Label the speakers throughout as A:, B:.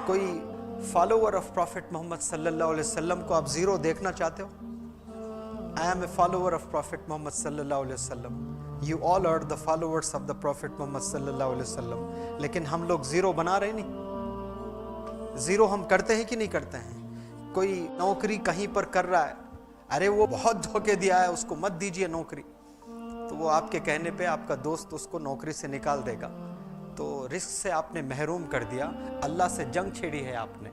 A: कोई follower of prophet Muhammad सल्लल्लाहु अलैहि वसल्लम को आप जीरो देखना चाहते हो? I am a follower of prophet Muhammad सल्लल्लाहु अलैहि वसल्लम, you all are the followers of the prophet Muhammad सल्लल्लाहु अलैहि वसल्लम। लेकिन हम लोग जीरो बना रहे नहीं। जीरो हम करते हैं कि नहीं करते हैं? कोई नौकरी कहीं पर कर रहा है, अरे वो बहुत धोखे दिया है, उसको मत दीजिए नौकरी, तो वो आपके कहने पे आपका दोस्त उसको नौकरी से निकाल देगा। तो रिस्क से आपने महरूम कर दिया। अल्लाह से जंग छेड़ी है आपने,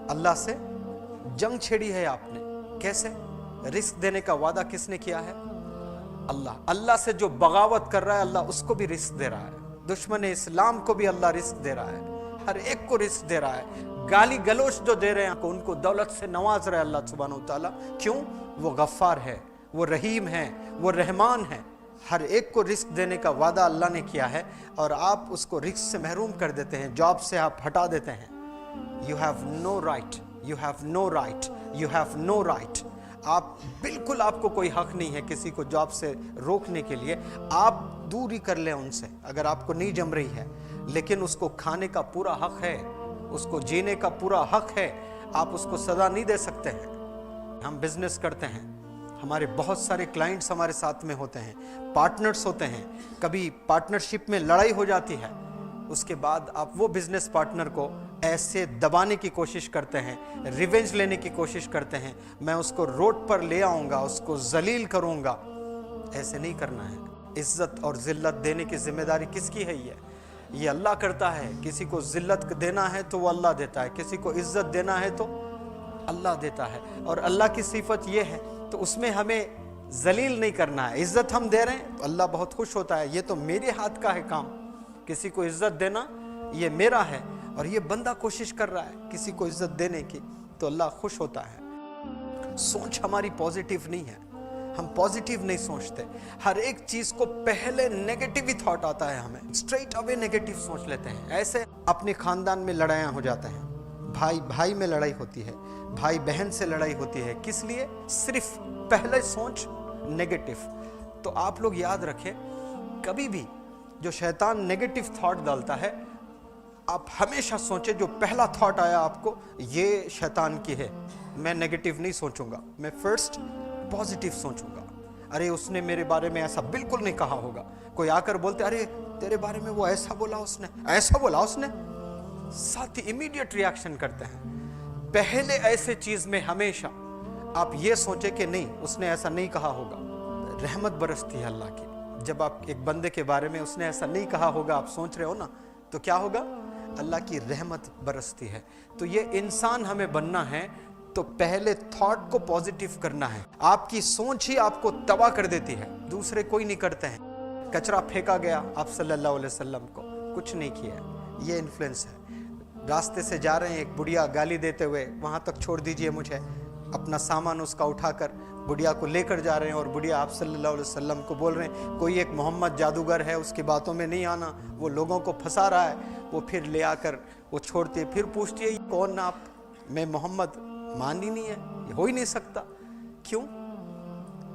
A: अल्लाह से जंग छेड़ी है आपने। कैसे? रिस्क देने का वादा किसने किया है? अल्लाह। अल्लाह से जो बगावत कर रहा है अल्लाह उसको भी रिस्क दे रहा है। दुश्मन इस्लाम को भी अल्लाह रिस्क दे रहा है, हर एक को रिस्क दे रहा है। गाली गलोच जो दे रहे हैं उनको दौलत से नवाज रहा है अल्लाह सुब्हानहू व तआला। क्यों? वो गफ्फार है, वो रहीम है, वो रहमान है। हर एक को रिस्क देने का वादा अल्लाह ने किया है और आप उसको रिस्क से महरूम कर देते हैं, जॉब से आप हटा देते हैं। You have no right, you have no right, you have no right. आप बिल्कुल, आपको कोई हक नहीं है किसी को जॉब से रोकने के लिए। आप दूरी कर लें उनसे अगर आपको नहीं जम रही है, लेकिन उसको खाने का पूरा हक है, उसको जीने का पूरा हक है। आप उसको सजा नहीं दे सकते हैं। हम बिजनेस करते हैं, हमारे बहुत सारे क्लाइंट्स हमारे साथ में होते हैं, पार्टनर्स होते हैं। कभी पार्टनरशिप में लड़ाई हो जाती है, उसके बाद आप वो बिजनेस पार्टनर को ऐसे दबाने की कोशिश करते हैं, रिवेंज लेने की कोशिश करते हैं, मैं उसको रोड पर ले आऊँगा, उसको जलील करूँगा। ऐसे नहीं करना है। इज्जत और जिल्लत देने की जिम्मेदारी किसकी है? ये अल्लाह करता है। किसी को जिल्लत देना है तो वो अल्लाह देता है, किसी को इज्जत देना है तो अल्लाह देता है। और अल्लाह की सिफत ये है, तो उसमें हमें जलील नहीं करना है। इज्जत हम दे रहे हैं तो अल्लाह बहुत खुश होता है, ये तो मेरे हाथ का है काम। किसी को इज्जत देना ये मेरा है, और ये बंदा कोशिश कर रहा है किसी को इज्जत देने की, तो अल्लाह खुश होता है। सोच हमारी पॉजिटिव नहीं है, हम पॉजिटिव नहीं सोचते। हर एक चीज को पहले नेगेटिव ही थॉट आता है, हमें स्ट्रेट अवे नेगेटिव सोच लेते हैं। ऐसे अपने खानदान में लड़ाइयाँ हो जाते हैं, भाई भाई में लड़ाई होती है, भाई बहन से लड़ाई होती है। किस लिए? सिर्फ पहले सोच नेगेटिव। तो आप लोग याद रखें, कभी भी जो शैतान नेगेटिव थॉट डालता है, आप हमेशा सोचें जो पहला थॉट आया आपको, ये शैतान की है, मैं नेगेटिव नहीं सोचूंगा, मैं फर्स्ट पॉजिटिव सोचूंगा। अरे उसने मेरे बारे में ऐसा बिल्कुल नहीं कहा होगा। कोई आकर बोलते अरे तेरे बारे में वो ऐसा बोला उसने, ऐसा बोला उसने, साथ ही इमीडिएट रिएक्शन करते हैं। पहले ऐसे चीज में हमेशा आप ये सोचे कि नहीं उसने ऐसा नहीं कहा होगा। रहमत बरसती है अल्लाह की। जब आप एक बंदे के बारे में उसने ऐसा नहीं कहा होगा आप सोच रहे हो ना, तो क्या होगा? अल्लाह की रहमत बरसती है। तो ये इंसान हमें बनना है तो पहले थॉट को पॉजिटिव करना है। आपकी सोच ही आपको तबाह कर देती है, दूसरे कोई नहीं करते हैं। कचरा फेंका गया, आप सल्लल्लाहु अलैहि वसल्लम को कुछ नहीं किया, ये इन्फ्लुएंस है। रास्ते से जा रहे हैं, एक बुढ़िया गाली देते हुए, वहाँ तक छोड़ दीजिए मुझे, अपना सामान उसका उठाकर बुढ़िया को लेकर जा रहे हैं, और बुढ़िया आप सल्लल्लाहु अलैहि वसल्लम को बोल रहे हैं कोई एक मोहम्मद जादूगर है, उसकी बातों में नहीं आना, वो लोगों को फंसा रहा है। वो फिर ले आकर वो छोड़ती है, फिर पूछती है कौन आप? मैं मोहम्मद। मान ही नहीं है, ये हो ही नहीं सकता। क्यों?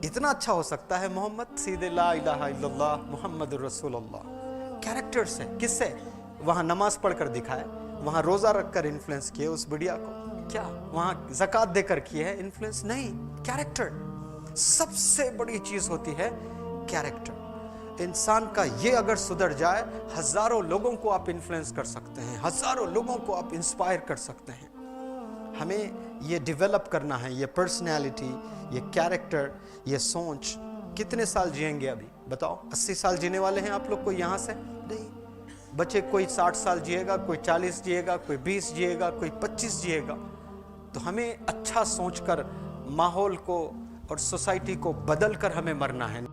A: इतना अच्छा हो सकता है मोहम्मद, सीधे ला इलाहा इल्लल्लाह मुहम्मदुर रसूलुल्लाह। कैरेक्टर से, किससे? वहाँ नमाज पढ़कर दिखाए, वहाँ रोजा रखकर इन्फ्लुएंस किए उस बुढ़िया को, क्या वहाँ ज़कात देकर किए है इन्फ्लुएंस? नहीं, कैरेक्टर सबसे बड़ी चीज होती है। कैरेक्टर इंसान का ये अगर सुधर जाए, हजारों लोगों को आप इन्फ्लुएंस कर सकते हैं, हजारों लोगों को आप इंस्पायर कर सकते हैं। हमें ये डेवलप करना है, ये पर्सनैलिटी, ये कैरेक्टर, ये सोच। कितने साल जिएंगे अभी बताओ? 80 साल जीने वाले हैं आप लोग? कोई यहाँ से नहीं बचे, कोई 60 साल जिएगा, कोई 40 जिएगा, कोई 20 जिएगा, कोई 25 जिएगा। तो हमें अच्छा सोचकर माहौल को और सोसाइटी को बदल कर हमें मरना है।